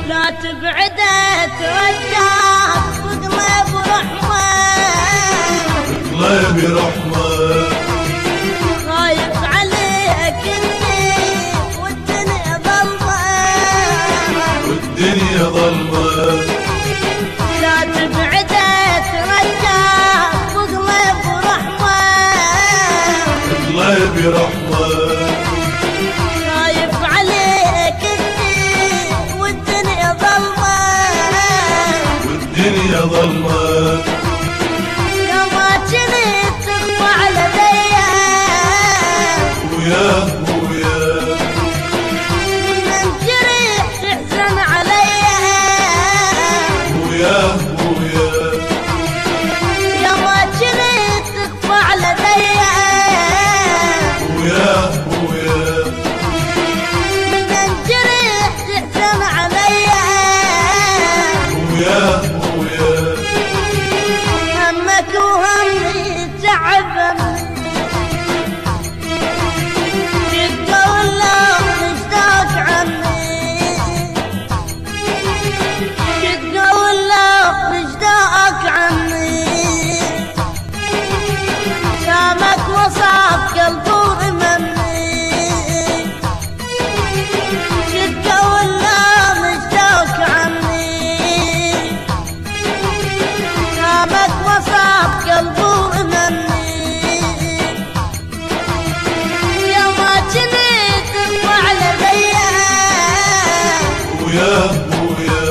لا تبعد ترجاك بقلب رحمة بقلب رحمة خايف عليك اني والدنيا ظلمة والدنيا ظلمة لا تبعد ترجاك بقلب رحمة بقلب رحمة خايف عليك اني والدنيا ظلمة والدنيا ظلمة يا ما جنيت تخفى على ذيا وياه وياه من جريح تحزن عليا وياه وياه يا ما جنيت تخفى على ذيا وياه وياه من جريح تحزن عليا وياه وياه همك وهمي تعبني تقول لو مشتاق عني تقول لو مشتاق عني سامك وصاب قلبه مني تقول لو مشتاق عني سامك وصاب قلبه مني يا ما جنيت على ذيا وياه وياه